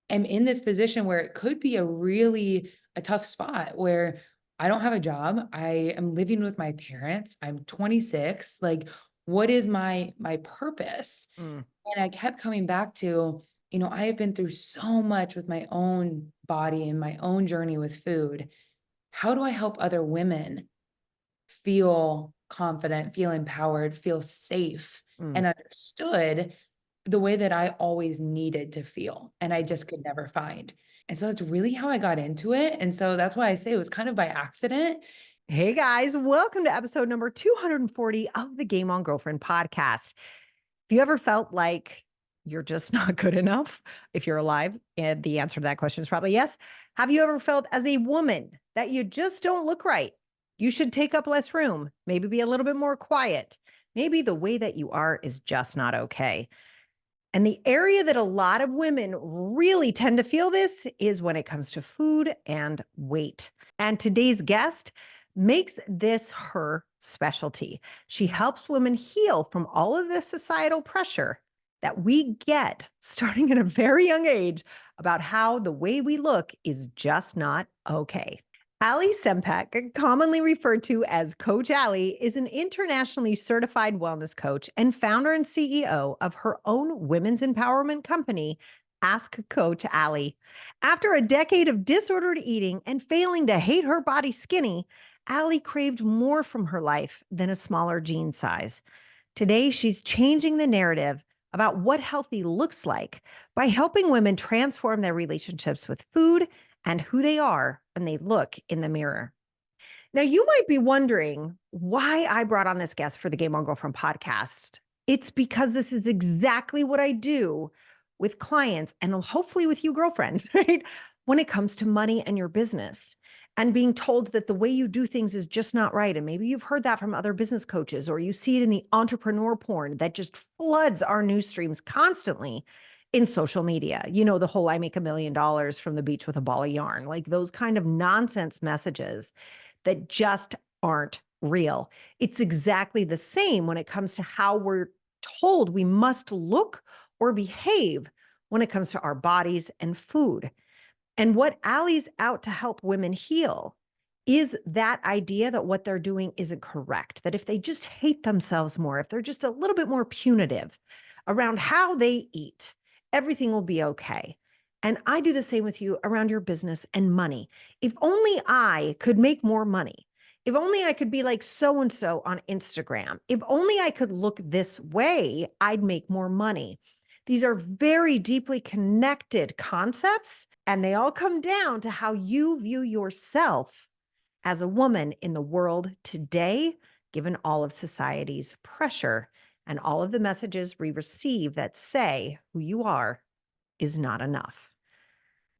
am in this position where it could be a tough spot where I don't have a job. I am living with my parents. I'm 26. Like, what is my purpose? Mm. And I kept coming back to, I have been through so much with my own body and my own journey with food. How do I help other women feel confident, feel empowered, feel safe Mm. and understood the way that I always needed to feel and I just could never find. And so that's really how I got into it. And so that's why I say it was kind of by accident. Hey guys, welcome to episode number 240 of the Game On Girlfriend podcast. Have you ever felt like you're just not good enough if you're alive? And the answer to that question is probably yes. Have you ever felt as a woman that you just don't look right? You should take up less room, maybe be a little bit more quiet. Maybe the way that you are is just not okay. And the area that a lot of women really tend to feel this is when it comes to food and weight. And today's guest makes this her specialty. She helps women heal from all of this societal pressure that we get starting at a very young age about how the way we look is just not okay. Ali Sempek, commonly referred to as Coach Ali, is an internationally certified wellness coach and founder and CEO of her own women's empowerment company, Ask Coach Ali. After a decade of disordered eating and failing to hate her body skinny, Ali craved more from her life than a smaller jean size. Today, she's changing the narrative about what healthy looks like by helping women transform their relationships with food and who they are when they look in the mirror. Now, you might be wondering why I brought on this guest for the Game On Girlfriend podcast. It's because this is exactly what I do with clients and hopefully with you girlfriends, right? When it comes to money and your business and being told that the way you do things is just not right. And maybe you've heard that from other business coaches, or you see it in the entrepreneur porn that just floods our news streams constantly in social media. You know, the whole I make $1 million from the beach with a ball of yarn, like those kind of nonsense messages that just aren't real. It's exactly the same when it comes to how we're told we must look or behave when it comes to our bodies and food. And what Allie's out to help women heal is that idea that what they're doing isn't correct, that if they just hate themselves more, if they're just a little bit more punitive around how they eat, everything will be okay. And I do the same with you around your business and money. If only I could make more money. If only I could be like so and so on Instagram. If only I could look this way, I'd make more money. These are very deeply connected concepts, and they all come down to how you view yourself as a woman in the world today, given all of society's pressure and all of the messages we receive that say who you are is not enough.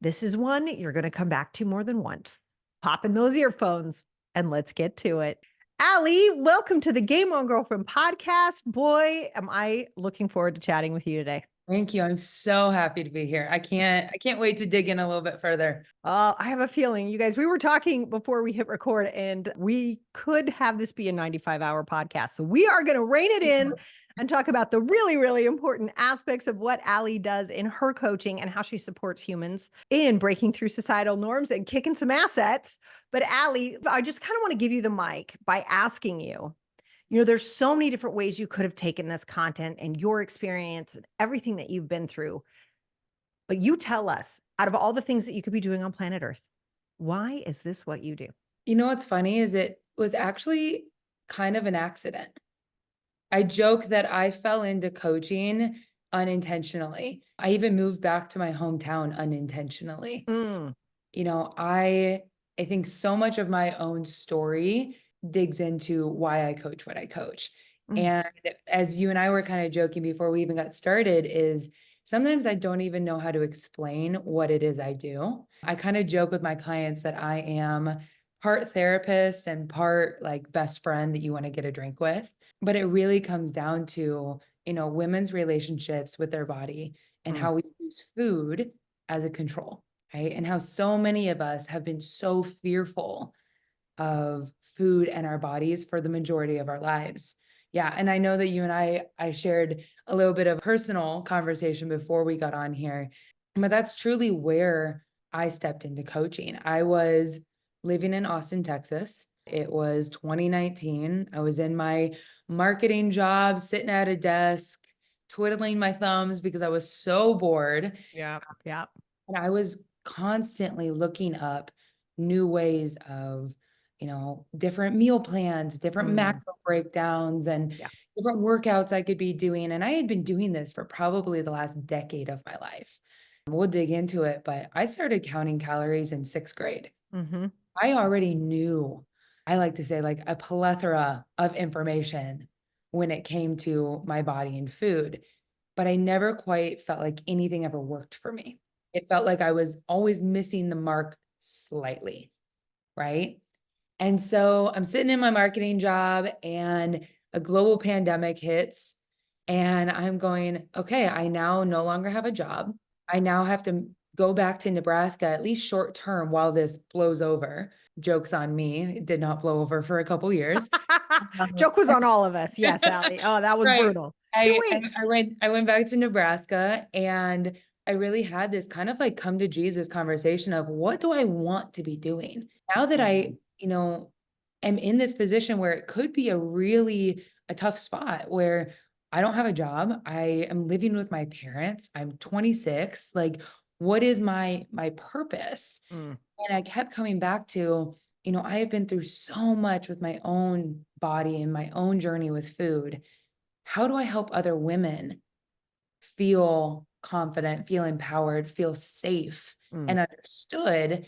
This is one you're going to come back to more than once. Pop in those earphones and let's get to it. Ali, welcome to the Game On Girlfriend podcast. Boy, am I looking forward to chatting with you today. Thank you. I'm so happy to be here. I can't wait to dig in a little bit further. I have a feeling, you guys, we were talking before we hit record, and we could have this be a 95-hour podcast. So we are going to rein it in and talk about the really, really important aspects of what Ali does in her coaching and how she supports humans in breaking through societal norms and kicking some assets. But Ali, I just kind of want to give you the mic by asking you, there's so many different ways you could have taken this content and your experience and everything that you've been through. But you tell us, out of all the things that you could be doing on planet Earth, why is this what you do? You know what's funny is it was actually kind of an accident. I joke that I fell into coaching unintentionally. I even moved back to my hometown unintentionally. Mm. I think so much of my own story digs into why I coach what I coach. Mm. And as you and I were kind of joking before we even got started, is sometimes I don't even know how to explain what it is I do. I kind of joke with my clients that I am part therapist and part like best friend that you want to get a drink with. But it really comes down to, women's relationships with their body and Mm. how we use food as a control, right? And how so many of us have been so fearful of food and our bodies for the majority of our lives. Yeah, and I know that you and I shared a little bit of personal conversation before we got on here. But that's truly where I stepped into coaching. I was living in Austin, Texas. It was 2019. I was in my marketing job, sitting at a desk, twiddling my thumbs because I was so bored. Yeah. Yeah. And I was constantly looking up new ways of, different meal plans, different Mm, macro breakdowns, and yeah. different workouts I could be doing. And I had been doing this for probably the last decade of my life. We'll dig into it, but I started counting calories in sixth grade. Mm-hmm. I already knew, I like to say, like a plethora of information when it came to my body and food, but I never quite felt like anything ever worked for me. It felt like I was always missing the mark slightly, right? And so I'm sitting in my marketing job and a global pandemic hits, and I'm going, okay, I now no longer have a job. I now have to go back to Nebraska, at least short term, while this blows over. Joke's on me. It did not blow over for a couple years. Um, Joke was on all of us. Yes, Allie. Oh, that was Right. brutal. Two I weeks. went back to Nebraska, and I really had this kind of like come to Jesus conversation of what do I want to be doing? Now that I, am in this position where it could be a tough spot where I don't have a job. I am living with my parents. I'm 26. Like, what is my purpose? Mm, And I kept coming back to, I have been through so much with my own body and my own journey with food. How do I help other women feel confident, feel empowered, feel safe mm. and understood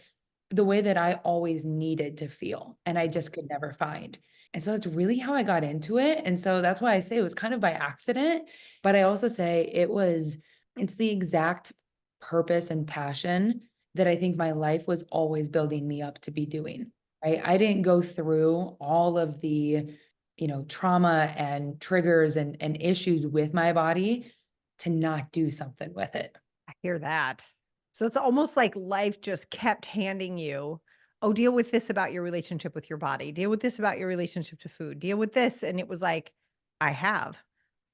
the way that I always needed to feel and I just could never find? And so that's really how I got into it. And so that's why I say it was kind of by accident, but I also say it's the exact purpose and passion that I think my life was always building me up to be doing. Right? I didn't go through all of the trauma and triggers and issues with my body to not do something with it. I hear that. So it's almost like life just kept handing you, oh, deal with this about your relationship with your body, deal with this about your relationship to food, deal with this. And it was like, I have.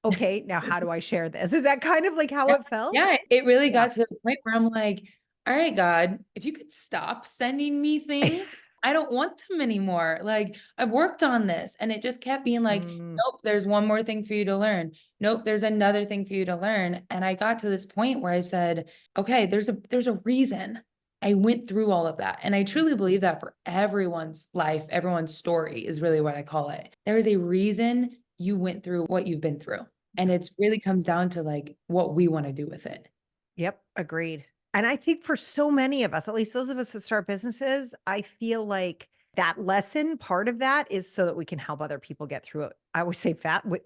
Okay, now how do I share this? Is that kind of like how Yeah, it felt? yeah, it really Yeah. got to the point where I'm like, "All right, God, if you could stop sending me things, I don't want them anymore. Like, I've worked on this." And it just kept being like, Mm, "Nope, there's one more thing for you to learn. Nope, there's another thing for you to learn." And I got to this point where I said, "Okay, there's a reason I went through all of that." And I truly believe that for everyone's life, everyone's story is really what I call it. There is a reason you went through what you've been through. And it's really comes down to, like, what we wanna do with it. yep, agreed. And I think for so many of us, at least those of us that start businesses, I feel like that lesson, part of that is so that we can help other people get through it. I always say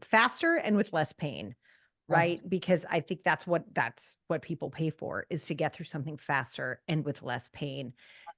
faster and with less pain. Right? Yes. Because I think that's what people pay for is to get through something faster and with less pain.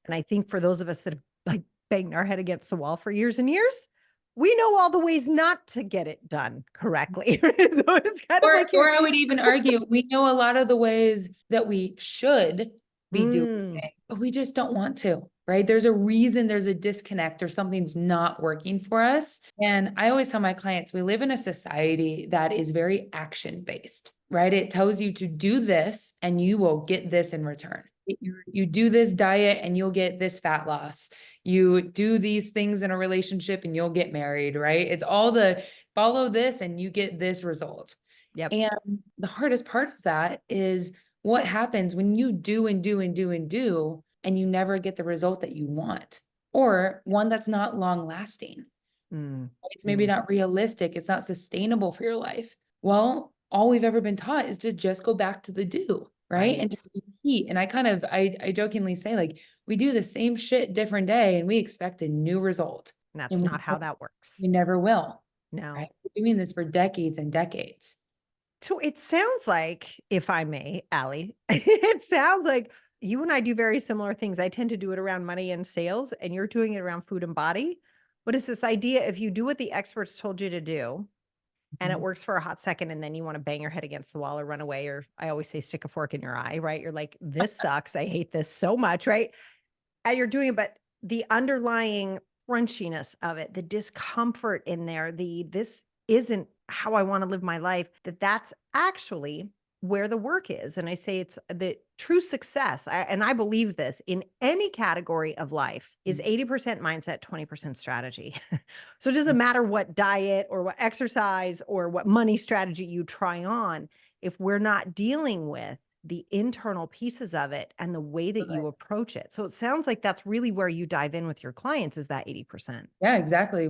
And I think for those of us that have like banged our head against the wall for years and years, we know all the ways not to get it done correctly. So it's kind of like you're Or I would even argue, we know a lot of the ways that we should be doing mm, it, but we just don't want to, right? There's a reason there's a disconnect or something's not working for us. And I always tell my clients, we live in a society that is very action-based, right? It tells you to do this and you will get this in return. You do this diet and you'll get this fat loss. You do these things in a relationship and you'll get married, right? It's all the follow this and you get this result. yep. And the hardest part of that is what happens when you do and do and do and do, and you never get the result that you want, or one that's not long lasting. Mm, It's maybe mm, not realistic. It's not sustainable for your life. Well, all we've ever been taught is to just go back to the do, right? And right. just repeat. And I jokingly say, like, we do the same shit different day and we expect a new result. And that's And not how that works. we never will, No. right? We're doing this for decades and decades. So it sounds like, if I may, Allie, it sounds like you and I do very similar things. I tend to do it around money and sales, and you're doing it around food and body. But it's this idea if you do what the experts told you to do and it Mhm. works for a hot second, and then you want to bang your head against the wall or run away, or I always say stick a fork in your eye, right? You're like, this sucks. I hate this so much, right? And you're doing it, but the underlying crunchiness of it, the discomfort in there, the this isn't how I want to live my life, that's actually where the work is. And I say it's the true success. And I believe this in any category of life is 80% mindset, 20% strategy. So it doesn't matter what diet or what exercise or what money strategy you try on, if we're not dealing with the internal pieces of it and the way that you approach it. So it sounds like that's really where you dive in with your clients is that 80%. Yeah, exactly.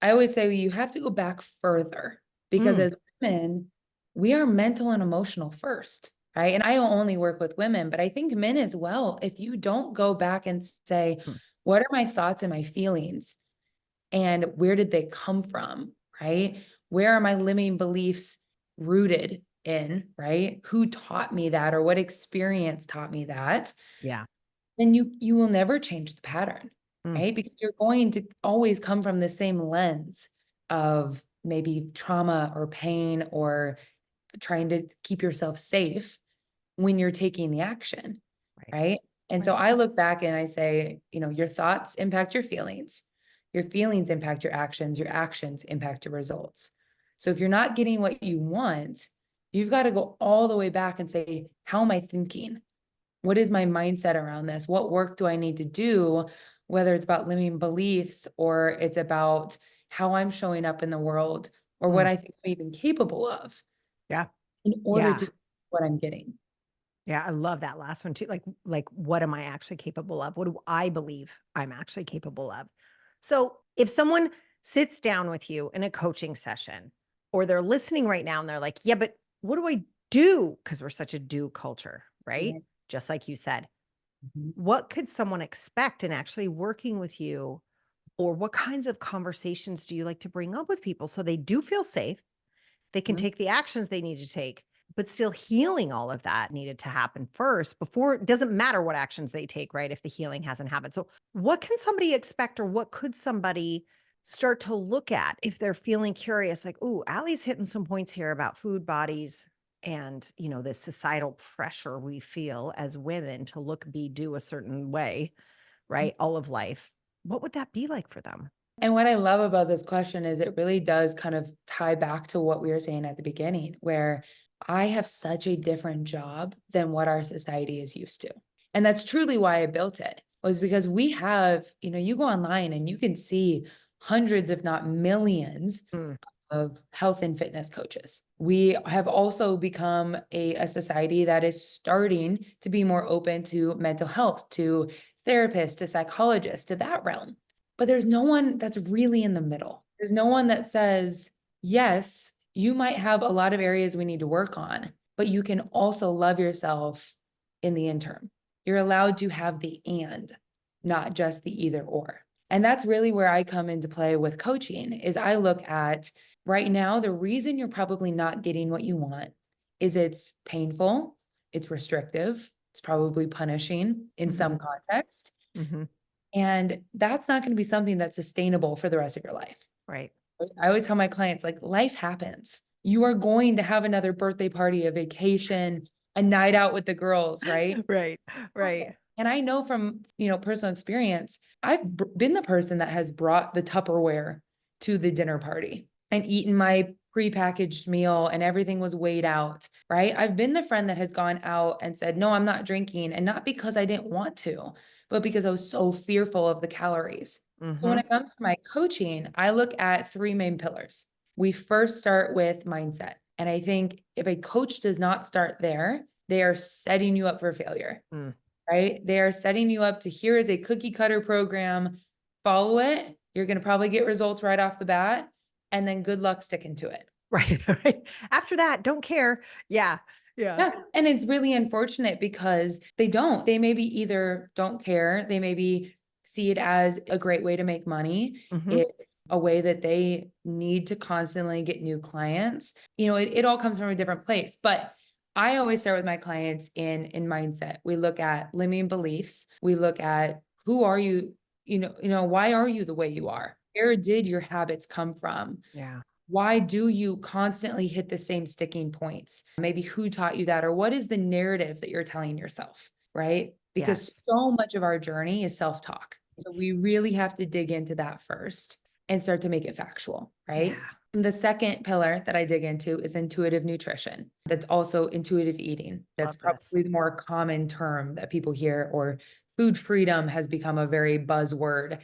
I always say you have to go back further because Mm, as women, we are mental and emotional first, right? And I only work with women, but I think men as well. If you don't go back and say, mm, what are my thoughts and my feelings and where did they come from, right? Where are my limiting beliefs rooted in, right? Who taught me that or what experience taught me that? yeah. Then you will never change the pattern, Mm, right? Because you're going to always come from the same lens of maybe trauma or pain or trying to keep yourself safe when you're taking the action, right. right? And so Right. I look back and I say, your thoughts impact your feelings impact your actions impact your results. So if you're not getting what you want, you've got to go all the way back and say, how am I thinking? What is my mindset around this? What work do I need to do? Whether it's about limiting beliefs or it's about how I'm showing up in the world or what Mm, I think I'm even capable of yeah. in order Yeah. to what I'm getting. Yeah, I love that last one too. Like what am I actually capable of? What do I believe I'm actually capable of? So, if someone sits down with you in a coaching session or they're listening right now and they're like, "Yeah, but what do I do?" Because we're such a do culture, right? Yeah. Just like you said. Mhm. What could someone expect in actually working with you, or what kinds of conversations do you like to bring up with people so they do feel safe? They can Mhm. take the actions they need to take, but still healing all of that needed to happen first before it doesn't matter what actions they take, right? If the healing hasn't happened. So, what can somebody expect, or what could somebody start to look at if they're feeling curious? Like, oh, Allie's hitting some points here about food bodies and, this societal pressure we feel as women to look, be, do a certain way, right? All of life. What would that be like for them? And what I love about this question is it really does kind of tie back to what we were saying at the beginning, where I have such a different job than what our society is used to. And that's truly why I built it, was because we have, you go online and you can see hundreds, if not millions, Mm, of health and fitness coaches. We have also become a society that is starting to be more open to mental health, to therapists, to psychologists, to that realm. But there's no one that's really in the middle. There's no one that says, yes, you might have a lot of areas we need to work on, but you can also love yourself in the interim. You're allowed to have the and, not just the either or. And that's really where I come into play with coaching is I look at right now, the reason you're probably not getting what you want is it's painful, it's restrictive, it's probably punishing in mhm, some context. mhm, And that's not going to be something that's sustainable for the rest of your life. right. Right? I always tell my clients, like, life happens. You are going to have another birthday party, a vacation, a night out with the girls, right? Right, right. And I know from, personal experience, I've been the person that has brought the Tupperware to the dinner party and eaten my prepackaged meal and everything was weighed out, right? I've been the friend that has gone out and said, "No, I'm not drinking." And not because I didn't want to, but because I was so fearful of the calories. So when Mhm. it comes to my coaching, I look at three main pillars. We first start with mindset. And I think if a coach does not start there, they are setting you up for failure, Mm. right? They are setting you up to here is a cookie cutter program, follow it. You're going to probably get results right off the bat. And then good luck sticking to it. Right, right. After that, don't care. Yeah, yeah. Yeah. And it's really unfortunate because they don't. They maybe either don't care, they maybe see it as a great way to make money. Mhm. It's a way that they need to constantly get new clients. It all comes from a different place. But I always start with my clients in mindset. We look at limiting beliefs. We look at who are you, why are you the way you are? Where did your habits come from? Yeah. Why do you constantly hit the same sticking points? Maybe who taught you that, or what is the narrative that you're telling yourself, right? Because Yes. so much of our journey is self-talk. So we really have to dig into that first and start to make it factual, Yeah. right? The second pillar that I dig into is intuitive nutrition. That's also intuitive eating. That's Love this. probably the more common term that people hear, or food freedom has become a very buzzword.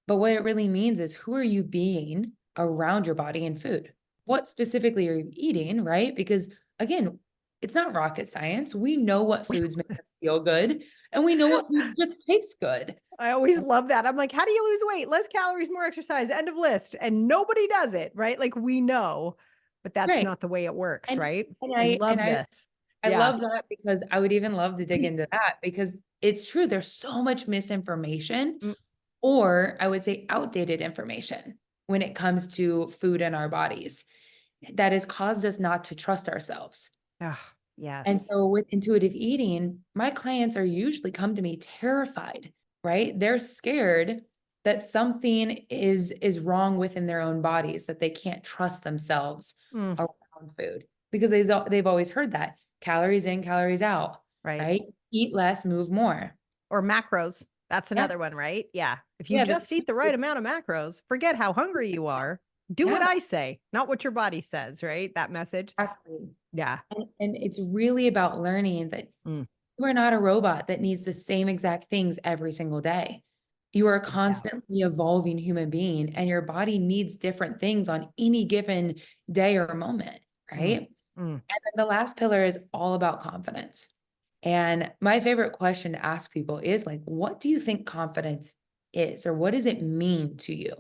But what it really means is, who are you being around your body and food? What specifically are you eating, right? Because again, it's not rocket science. We know what foods make us feel good, and we know what food just tastes good. I always love that. I'm like, how do you lose weight? Less calories, more exercise, end of list. And nobody does it, right? Like we know, but that's Right. not the way it works, And right? and I I and love I this. I Yeah. love that, because I would even love to dig into that, because it's true. There's so much misinformation, Mm, or I would say outdated information, when it comes to food in our bodies, that has caused us not to trust ourselves. ah, And yes. so with intuitive eating, my clients are usually come to me terrified, right? They're scared that something is wrong within their own bodies, that they can't trust themselves Mm, around food, because they've always heard that calories in, calories out, right. right? Eat less, move more. Or macros. That's Yeah. another one, right? Yeah. If you Yeah, just eat the right amount of macros, forget how hungry you are. Do what yeah, I say, not what your body says, right? That message. exactly. Yeah. And it's really about learning that Mm, you are not a robot that needs the same exact things every single day. You are a yeah. constantly evolving human being, and your body needs different things on any given day or moment, Mm, right? And mm, then the last pillar is all about confidence. And my favorite question to ask people is like, what do you think confidence is, or what does it mean to you?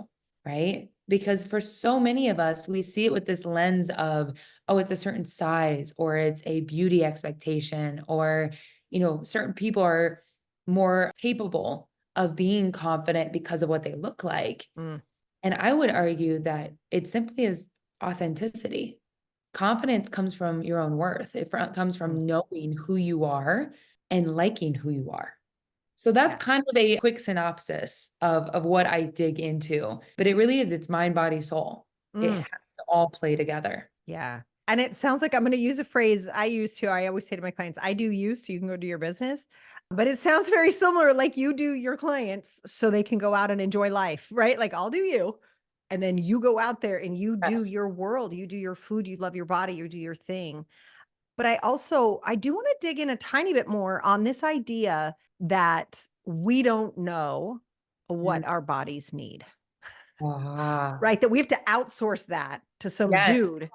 Right? Because for so many of us, we see it with this lens of, oh, it's a certain size, or it's a beauty expectation, or, certain people are more capable of being confident because of what they look like. mm, And I would argue that it simply is authenticity. Confidence comes from your own worth. Comes mm. from knowing who you are and liking who you are. So that's Yeah. kind of a quick synopsis of what I dig into, but it really is, it's mind, body, soul. It Mm. has to all play together. Yeah. And it sounds like I'm going to use a phrase I use to. I always say to my clients, I do you so you can go do your business. But it sounds very similar, like you do your clients so they can go out and enjoy life, right? Like I'll do you. And then you go out there and you do Yes. your world, you do your food, you love your body, you do your thing. But I do want to dig in a tiny bit more on this idea that we don't know Mm. what our bodies need. Ah, Right, that we have to outsource that to some yes. dude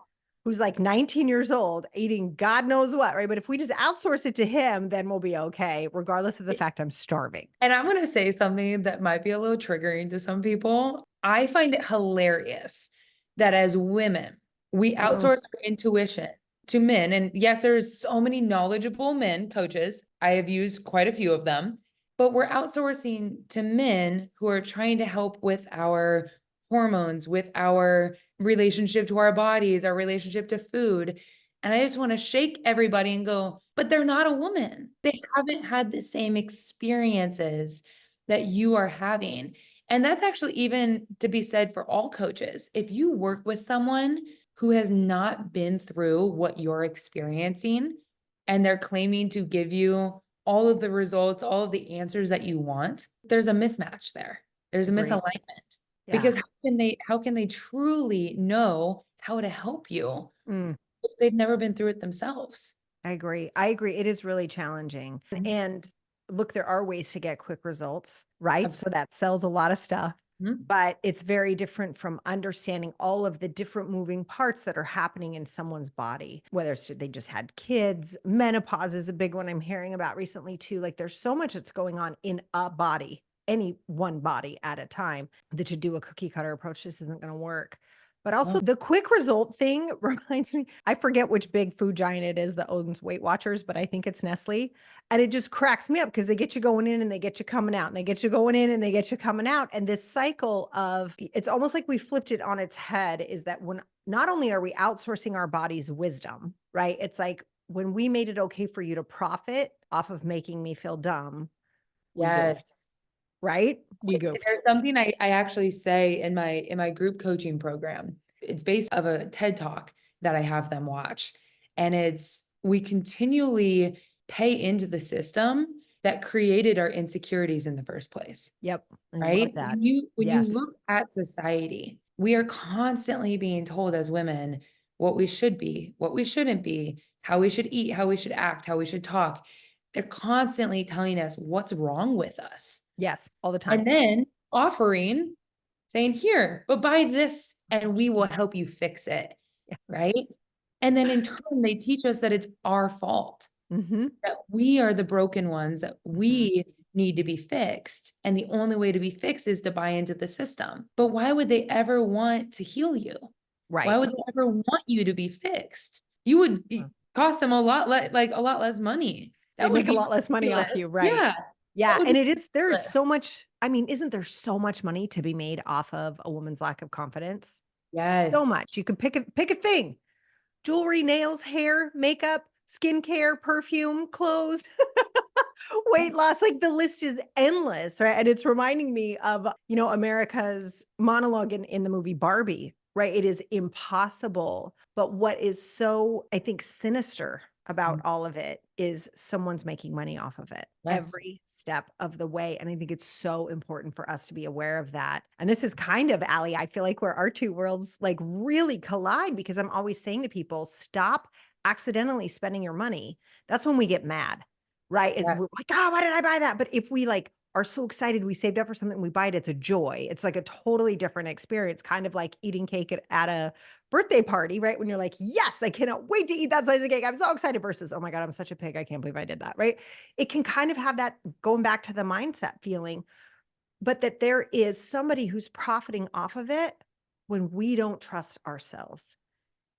who's like 19 years old eating God knows what, right? But if we just outsource it to him, then we'll be okay, regardless of the fact I'm starving. And I'm gonna say something that might be a little triggering to some people. I find it hilarious that as women, we Mm, outsource our intuition to men. And yes, there's so many knowledgeable men coaches. I have used quite a few of them, but we're outsourcing to men who are trying to help with our hormones, with our relationship to our bodies, our relationship to food. And I just want to shake everybody and go, but they're not a woman. They haven't had the same experiences that you are having. And that's actually even to be said for all coaches. If you work with someone who has not been through what you're experiencing, and they're claiming to give you all of the results, all of the answers that you want, there's a mismatch there. There's a agree. misalignment, Yeah. because how can they truly know how to help you Mm, if they've never been through it themselves? I agree. I agree. It is really challenging. Mhm. And look, there are ways to get quick results, right? So Absolutely. that sells a lot of stuff. Mhm. But it's very different from understanding all of the different moving parts that are happening in someone's body, whether it's they just had kids, menopause is a big one I'm hearing about recently too. Like there's so much that's going on in a body, any one body at a time, that to do a cookie cutter approach, this isn't going to work. But also Oh, the quick result thing reminds me, I forget which big food giant it is that owns Weight Watchers, but I think it's Nestle. And it just cracks me up because they get you going in and they get you coming out and they get you going in and they get you coming out. And this cycle of it's almost like we flipped it on its head is that when not only are we outsourcing our body's wisdom, right? It's like when we made it okay for you to profit off of making me feel dumb, we goofed, yes. right? We goofed. There's something I actually say in my group coaching program. It's based of a TED Talk that I have them watch. And it's, we continually pay into the system that created our insecurities in the first place, Yep. I love right? that. When you Yes. look at society, We are constantly being told as women what we should be, what we shouldn't be, how we should eat, how we should act, how we should talk. They're constantly telling us what's wrong with us. Yes, all the time. And then offering, saying, "Here, but buy this and we will help you fix it." Yeah. Right? And then in turn, they teach us that it's our fault, Mm-hmm. that we are the broken ones, that we need to be fixed. And the only way to be fixed is to buy into the system. But why would they ever want to heal you? Why would Right. they ever want you to be fixed? You would cost them a lot like a lot less money. They That would make a be lot less money off ridiculous. you, right? Yeah. That Yeah, would and be it is there's ridiculous. so much I mean, isn't there so much money to be made off of a woman's lack of confidence? Yes. So much. You could pick a thing. Jewelry, nails, hair, makeup, skincare, perfume, clothes, weight loss, like the list is endless, right? And it's reminding me of, America's monologue in the movie Barbie, right? It is impossible. But what is so, I think, sinister about all of it is someone's making money off of it Yes. every step of the way. And I think it's so important for us to be aware of that. And this is kind of, Ali, I feel like where our two worlds like really collide because I'm always saying to people, stop accidentally spending your money. That's when we get mad, right? It's Yeah. we're like, oh, why did I buy that? But if we like are so excited we saved up for something, we buy it, it's a joy. It's like a totally different experience, kind of like eating cake at a birthday party, right? When you're like, yes, I cannot wait to eat that slice of cake. I'm so excited versus, oh my God, I'm such a pig. I can't believe I did that, right? It can kind of have that going back to the mindset feeling, but that there is somebody who's profiting off of it when we don't trust ourselves.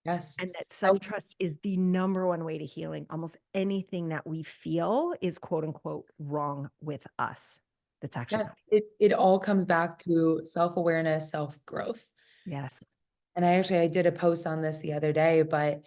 Yes. And that Oh, self-trust is the number one way to healing. Almost anything that we feel is quote unquote wrong with us. That's actually yes. not. It all comes back to self-awareness, self-growth. Yes. And I did a post on this the other day, but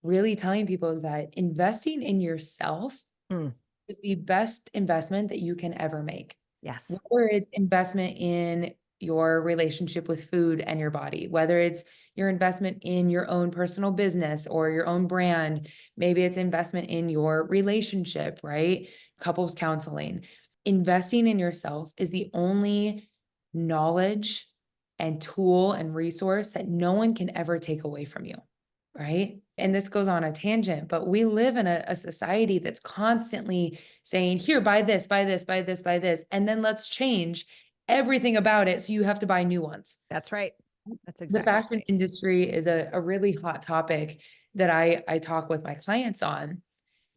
really telling people that investing in yourself Mm, is the best investment that you can ever make. yes. Whether it's investment in your relationship with food and your body, whether it's your investment in your own personal business or your own brand, maybe it's investment in your relationship, right? Couples counseling. Investing in yourself is the only knowledge and tool and resource that no one can ever take away from you, right? And this goes on a tangent, but we live in a society that's constantly saying, here, buy this, buy this, buy this, buy this, and then let's change everything about it so you have to buy new ones. That's right. That's The exactly fashion right. industry is a really hot topic that I talk with my clients on,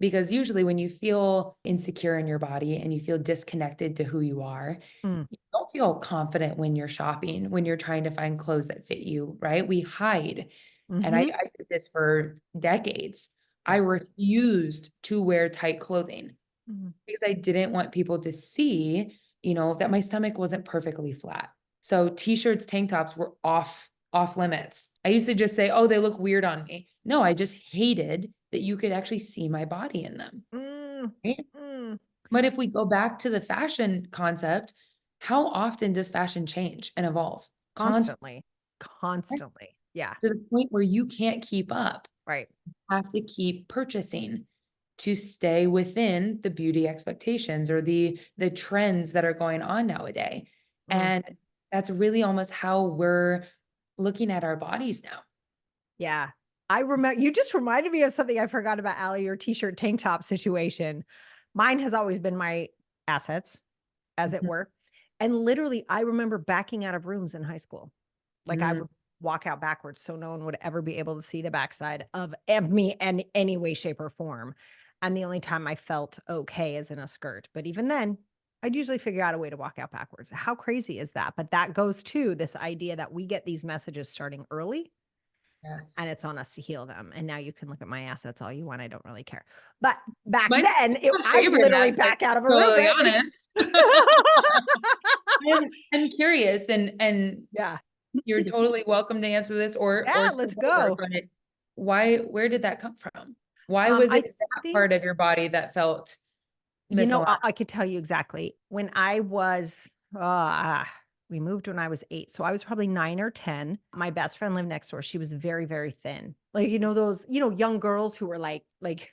because usually when you feel insecure in your body and you feel disconnected to who you are, Mm, you don't feel confident when you're shopping, when you're trying to find clothes that fit you, right? We hide. And mhm. I did this for decades. I Yeah. refused to wear tight clothing Mhm. because I didn't want people to see, that my stomach wasn't perfectly flat. So t-shirts, tank tops were off limits. I used to just say, "Oh, they look weird on me." No, I just hated that you could actually see my body in them, Mm, right? mm. But if we go back to the fashion concept, how often does fashion change and evolve? Constantly, Constantly. Constantly. Yeah. to the point where you can't keep up. Right. Have to keep purchasing to stay within the beauty expectations or the trends that are going on nowadays. Mm. And that's really almost how we're looking at our bodies now. Yeah. I remember you just reminded me of something I forgot about, Ali, your t-shirt tank top situation. Mine has always been my assets, as it Mhm. were. And literally, I remember backing out of rooms in high school. Like I Mm, would walk out backwards so no one would ever be able to see the backside of me in any way, shape, or form. And the only time I felt okay is in a skirt. But even then, I'd usually figure out a way to walk out backwards. How crazy is that? But that goes to this idea that we get these messages starting early yes. and it's on us to heal them. And now you can look at my assets all you want. I don't really care. But back My then, my I'd favorite literally asset, back out to of be a room, totally right? Like, honest. I'm curious, and yeah. you're totally welcome to answer this or Yeah, skip let's over, go. but where did that come from? Why was I it that think part of your body that felt misaligned? I could tell you exactly. When I was, We moved when I was 8. So I was probably 9 or 10. My best friend lived next door. She was very, very thin. Like, those, young girls who were like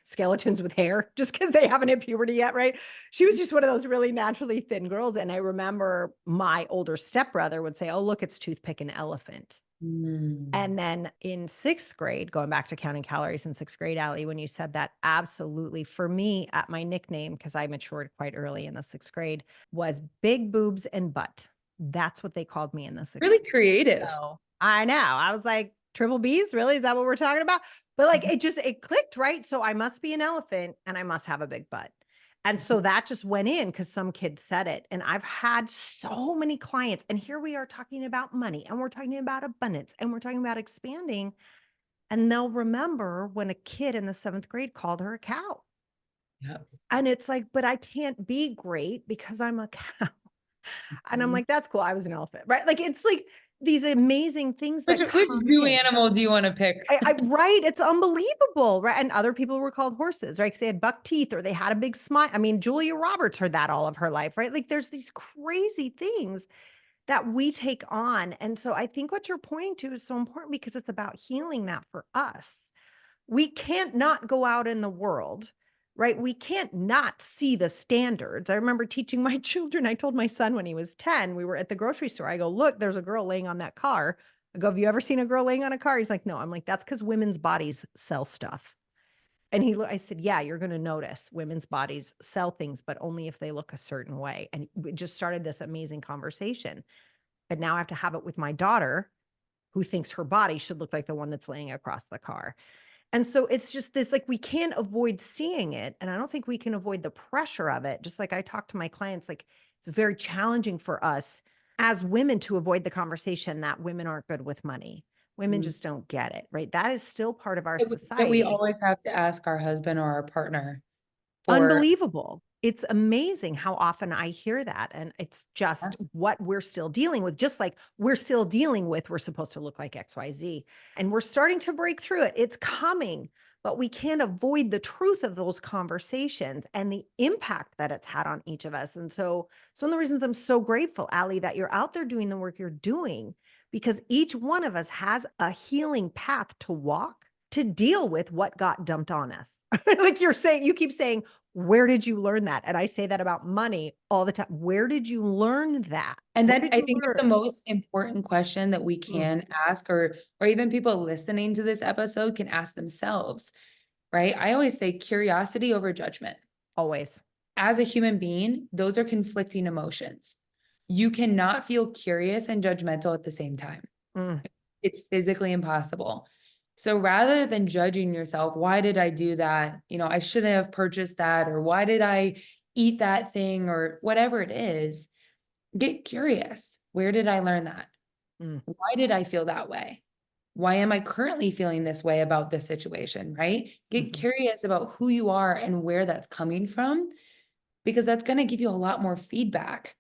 skeletons with hair just because they haven't hit puberty yet, right? She was just one of those really naturally thin girls. And I remember my older stepbrother would say, "Oh, look, it's toothpick and elephant." Mm. And then in 6th grade, going back to counting calories in 6th grade, Ali, when you said that, absolutely. For me, at my nickname, because I matured quite early in the 6th grade, was big boobs and butt. That's what they called me in the 6th Really grade. creative. So I know. I was like, triple B's? Really? Is that what we're talking about? But like it clicked, right? So I must be an elephant and I must have a big butt. And so that just went in because some kid said it. And I've had so many clients, and here we are talking about money, and we're talking about abundance, and we're talking about expanding. And they'll remember when a kid in the 7th grade called her a cow. Yep. And it's like, but I can't be great because I'm a cow. And I'm Mhm. like, that's cool. I was an elephant, right? Like, it's like these amazing things that Which come zoo in. animal do you wanna pick? Right. It's unbelievable. Right. And other people were called horses, right? Because they had buck teeth or they had a big smile. I mean, Julia Roberts heard that all of her life, right? Like, there's these crazy things that we take on. And so I think what you're pointing to is so important because it's about healing that for us. We can't not go out in the world, right? We can't not see the standards. I remember teaching my children. I told my son when he was 10, we were at the grocery store. I go, "Look, there's a girl laying on that car." I go, "Have you ever seen a girl laying on a car?" He's like, "No." I'm like, "That's because women's bodies sell stuff." And I said, "Yeah, you're going to notice women's bodies sell things, but only if they look a certain way." And we just started this amazing conversation. But now I have to have it with my daughter, who thinks her body should look like the one that's laying across the car. And so it's just this, like, we can't avoid seeing it. And I don't think we can avoid the pressure of it. Just like I talk to my clients, like, it's very challenging for us as women to avoid the conversation that women aren't good with money. Women Mhm. just don't get it, right? That is still part of our That we society. always have to ask our husband or our partner for. Unbelievable. It's amazing how often I hear that, and it's just what we're still dealing with, just like we're still dealing with, we're supposed to look like XYZ, and we're starting to break through it. It's coming, but we can't avoid the truth of those conversations and the impact that it's had on each of us. And so it's one of the reasons I'm so grateful, Ali, that you're out there doing the work you're doing, because each one of us has a healing path to walk to deal with what got dumped on us. Like you're saying, you keep saying, "Where did you learn that?" And I say that about money all the time. Where did you learn that? And Where that did I you think it's learn? the most important question that we Mm, can ask, or even people listening to this episode can ask themselves, right? I always say curiosity over judgment. always. As a human being, those are conflicting emotions. You cannot feel curious and judgmental at the same time. Mm, It's physically impossible. So rather than judging yourself, why did I do that? I shouldn't have purchased that, or why did I eat that thing, or whatever it is, get curious. Where did I learn that? mm, Why did I feel that way? Why am I currently feeling this way about this situation, right? Get mhm, curious about who you are and where that's coming from, because that's going to give you a lot more feedback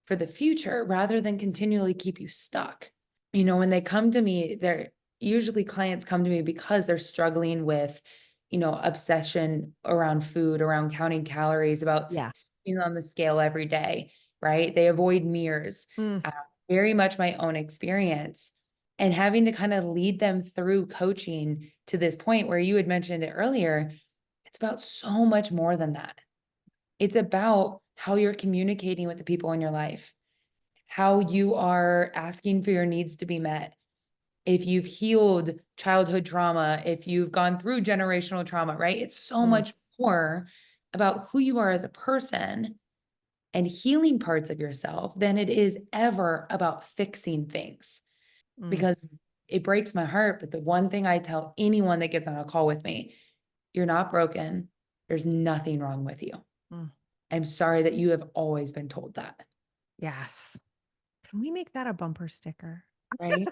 for the future rather than continually keep you stuck. When they come to me, they're usually clients come to me because they're struggling with, obsession around food, around counting calories, about yeah. stepping on the scale every day, right? They avoid mirrors. Mm, Uh, Very much my own experience. And having to kind of lead them through coaching to this point where you had mentioned it earlier, it's about so much more than that. It's about how you're communicating with the people in your life, how you are asking for your needs to be met. If you've healed childhood trauma, if you've gone through generational trauma, right? It's so mm, much more about who you are as a person and healing parts of yourself than it is ever about fixing things. mm, Because it breaks my heart, but the one thing I tell anyone that gets on a call with me, you're not broken. There's nothing wrong with you. mm. I'm sorry that you have always been told that, Yes. Can we make that a bumper sticker? right?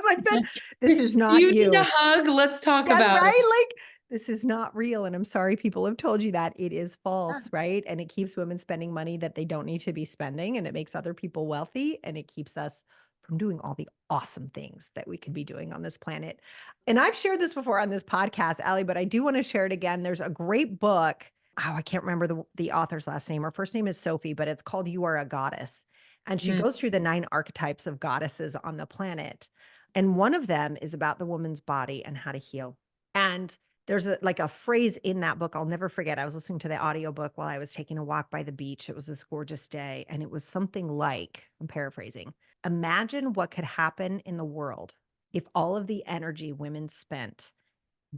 Like that. This is not You need a you. hug, let's talk Yes, about it. right? Like, this is not real, and I'm sorry people have told you that. It is Yeah. false, right? And it keeps women spending money that they don't need to be spending, and it makes other people wealthy, and it keeps us from doing all the awesome things that we could be doing on this planet. And I've shared this before on this podcast, Ali, but I do want to share it again. There's a great book. Oh, I can't remember the author's last name. Her first name is Sophie, but it's called You Are a Goddess. And she Mm, goes through the 9 archetypes of goddesses on the planet. And one of them is about the woman's body and how to heal. And there's a phrase in that book I'll never forget. I was listening to the audiobook while I was taking a walk by the beach. It was this gorgeous day. And it was something like, I'm paraphrasing, imagine what could happen in the world if all of the energy women spent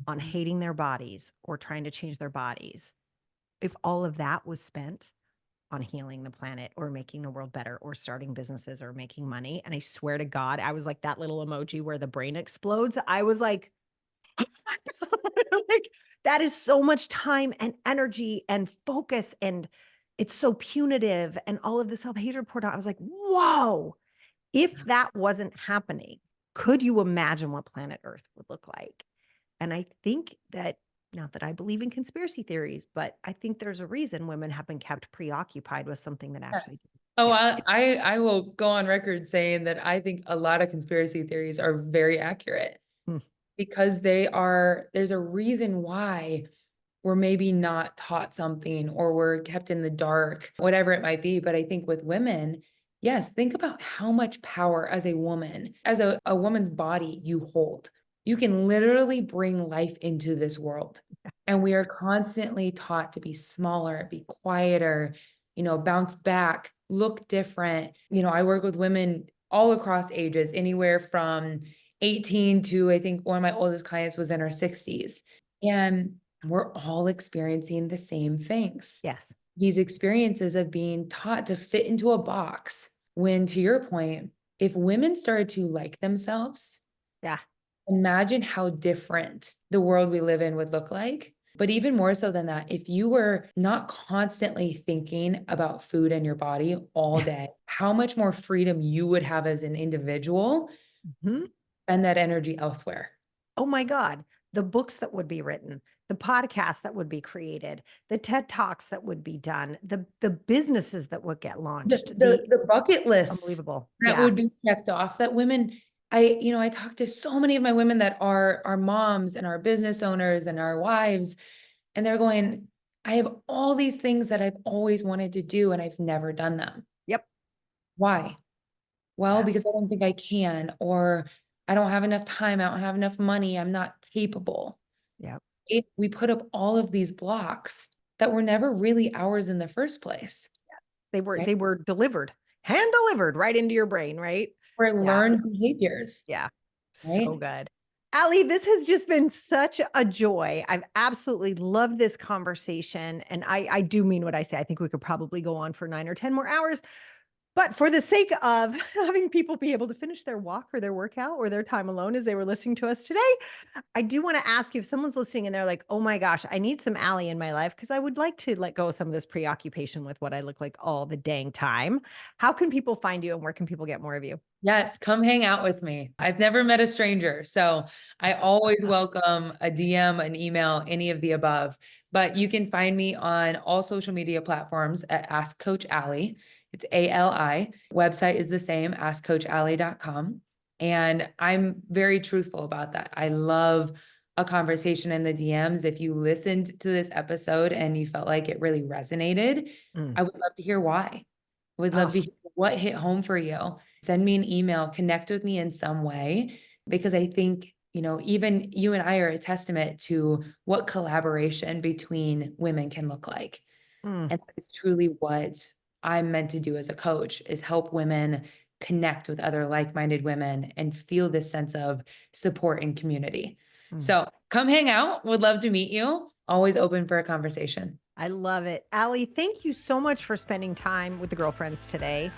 on mhm. hating their bodies or trying to change their bodies, if all of that was spent on healing the planet or making the world better or starting businesses or making money. And I swear to God, I was like that little emoji where the brain explodes. I was like, like that is so much time and energy and focus. And it's so punitive and all of the self-hatred poured out. I was like, whoa, if that wasn't happening, could you imagine what planet Earth would look like? And I think that, not that I believe in conspiracy theories, but I think there's a reason women have been kept preoccupied with something that Yes. actually, Oh, yeah. I will go on record saying that I think a lot of conspiracy theories are very accurate Mm, because there's a reason why we're maybe not taught something or we're kept in the dark, whatever it might be. But I think with women, yes, think about how much power as a woman, as a woman's body you hold. You can literally bring life into this world. And we are constantly taught to be smaller, be quieter, bounce back, look different. I work with women all across ages, anywhere from 18 to I think one of my oldest clients was in her 60s. And we're all experiencing the same things. yes. These experiences of being taught to fit into a box. When, to your point, if women started to like themselves, Yeah. imagine how different the world we live in would look like. But even more so than that, if you were not constantly thinking about food and your body all day, how much more freedom you would have as an individual Mhm. and that energy elsewhere. Oh my God. The books that would be written, the podcasts that would be created, the TED Talks that would be done, the businesses that would get The launched, the the the bucket lists unbelievable. that Yeah. would be checked off that women I talk to so many of my women that are moms and are business owners and are wives, and they're going, "I have all these things that I've always wanted to do, and I've never done them. Yep. Why?" "Well, Yeah. because I don't think I can," or "I don't have enough time, I don't have enough money, I'm not capable." Yep. We put up all of these blocks that were never really ours in the first place, right? They were delivered, hand delivered right into your brain, right? For Yeah. learned behaviors, Yeah. So right? good. Ali, this has just been such a joy. I've absolutely loved this conversation. And I do mean what I say. I think we could probably go on for 9 or 10 more hours. But for the sake of having people be able to finish their walk or their workout or their time alone as they were listening to us today, I do want to ask you if someone's listening and they're like, oh my gosh, I need some Allie in my life because I would like to let go of some of this preoccupation with what I look like all the dang time. How can people find you and where can people get more of you? Yes, come hang out with me. I've never met a stranger, so I always welcome a DM, an email, any of the above. But you can find me on all social media platforms at Ask Coach Ali. It's ALI. Website is the same, askcoachali.com. And I'm very truthful about that. I love a conversation in the DMs. If you listened to this episode and you felt like it really resonated, Mm. I would love to hear why. I would love Oh, to hear what hit home for you. Send me an email, connect with me in some way, because I think, even you and I are a testament to what collaboration between women can look like. mm, And that is truly what I'm meant to do as a coach is help women connect with other like-minded women and feel this sense of support and community. mm. So come hang out. Would love to meet you. Always open for a conversation. I love it. Allie, thank you so much for spending time with the girlfriends today.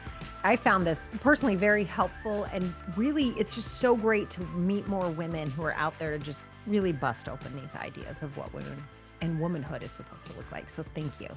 I found this personally very helpful and really, it's just so great to meet more women who are out there to just really bust open these ideas of what women and womanhood is supposed to look like. So thank you.